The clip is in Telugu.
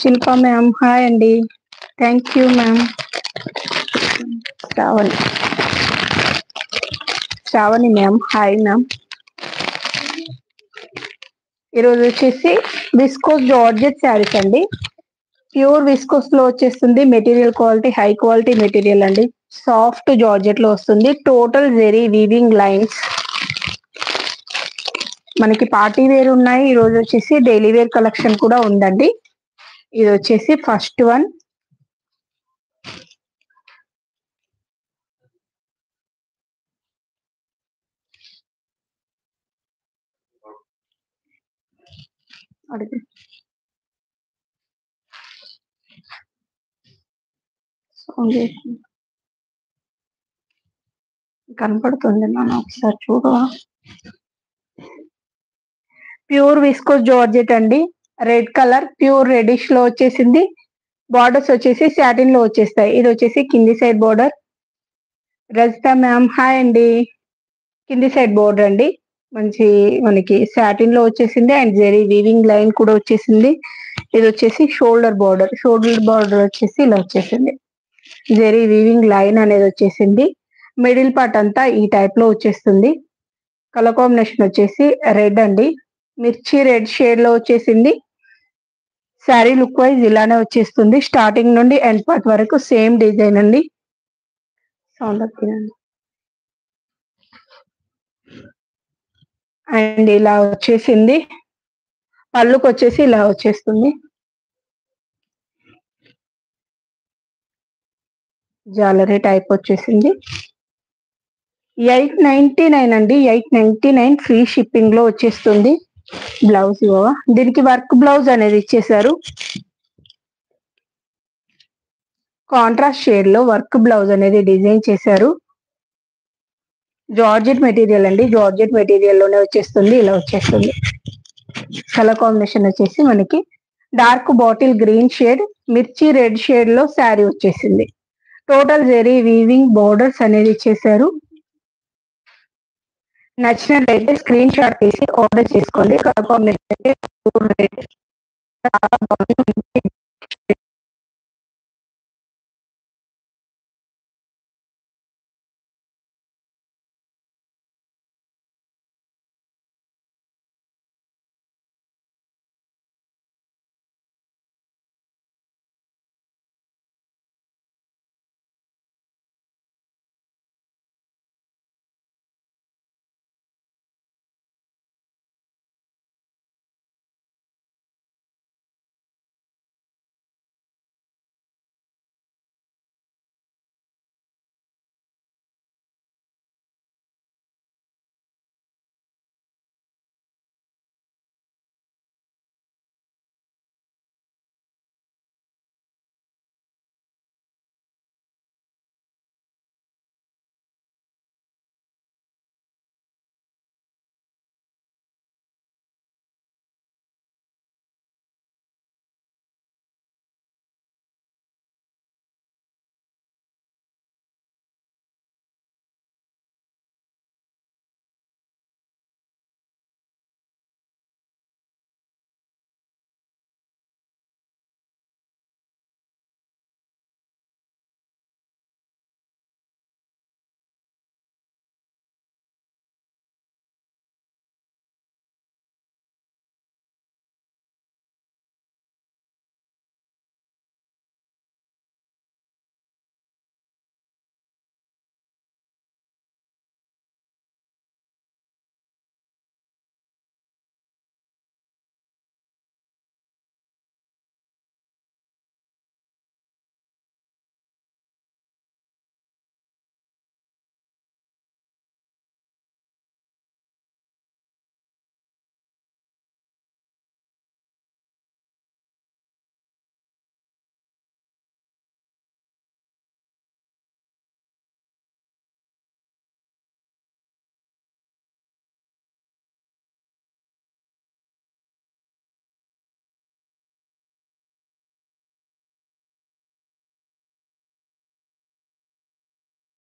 శిల్ప మ్యామ్ హాయ్ అండి. Thank you ma'am. Shravani ma'am hi ma'am. ఈరోజు వచ్చేసి విస్కోస్ జార్జెట్ శారీస్ అండి. ప్యూర్ విస్కోస్ లో వచ్చేస్తుంది. Material quality high quality material అండి. సాఫ్ట్ జార్జెట్ లో వస్తుంది. Total zari weaving lines. మనకి పార్టీ వేర్ ఉన్నాయి. ఈ రోజు వచ్చేసి డైలీ వేర్ కలెక్షన్ కూడా ఉందండి. ఇది వచ్చేసి ఫస్ట్ వన్. కనపడుతుంది నాన్న, ఒకసారి చూడవా? ప్యూర్ విస్కోస్ జార్జెట్ అండి. రెడ్ కలర్ ప్యూర్ రెడిష్ లో వచ్చేసింది. బార్డర్స్ వచ్చేసి సాటిన్ లో వచ్చేస్తాయి. ఇది వచ్చేసి కింది side border. Rajitha ma'am hi అండి. కింది సైడ్ బార్డర్ అండి. మంచి మనకి సాటిన్ లో వచ్చేసింది అండ్ జెరీ వీవింగ్ లైన్ కూడా వచ్చేసింది. ఇది వచ్చేసి షోల్డర్ బార్డర్. షోల్డర్ బార్డర్ వచ్చేసి ఇలా వచ్చేసింది. జెరీ వీవింగ్ లైన్ అనేది వచ్చేసింది. మిడిల్ పార్ట్ అంతా ఈ టైప్ లో వచ్చేస్తుంది. కలర్ కాంబినేషన్ వచ్చేసి రెడ్ అండి. మిర్చి రెడ్ షేడ్ లో వచ్చేసింది. శారీ లుక్ వైజ్ ఇలానే వచ్చేస్తుంది. స్టార్టింగ్ నుండి ఎండ్ పార్ట్ వరకు సేమ్ డిజైన్ అండి. సౌండ్ తినండి. అండ్ ఇలా వచ్చేసింది. పళ్ళుకి వచ్చేసి ఇలా వచ్చేస్తుంది. జాలరీ టైప్ వచ్చేసింది. 899 అండి. 899 ఫ్రీ షిప్పింగ్ లో వచ్చేస్తుంది. బ్లౌజ్ ఇవ్వవా? దీనికి వర్క్ బ్లౌజ్ అనేది ఇచ్చేసారు. కాంట్రాస్ట్ షేడ్ లో వర్క్ బ్లౌజ్ అనేది డిజైన్ చేశారు. జార్జెట్ మెటీరియల్ అండి. జార్జెట్ మెటీరియల్ లోనే వచ్చేస్తుంది. ఇలా వచ్చేస్తుంది. కలర్ కాంబినేషన్ వచ్చేసి మనకి డార్క్ బాటిల్ గ్రీన్ షేడ్, మిర్చి రెడ్ షేడ్ లో శారీ వచ్చేసింది. టోటల్ జెరీ వీవింగ్ బోర్డర్స్ అనేది ఇచ్చేసారు. నచ్చినట్లయితే స్క్రీన్ షాట్ తీసి ఆర్డర్ చేసుకోండి. కలర్ కాంబినేషన్ అయితే చాలా బాగుంది.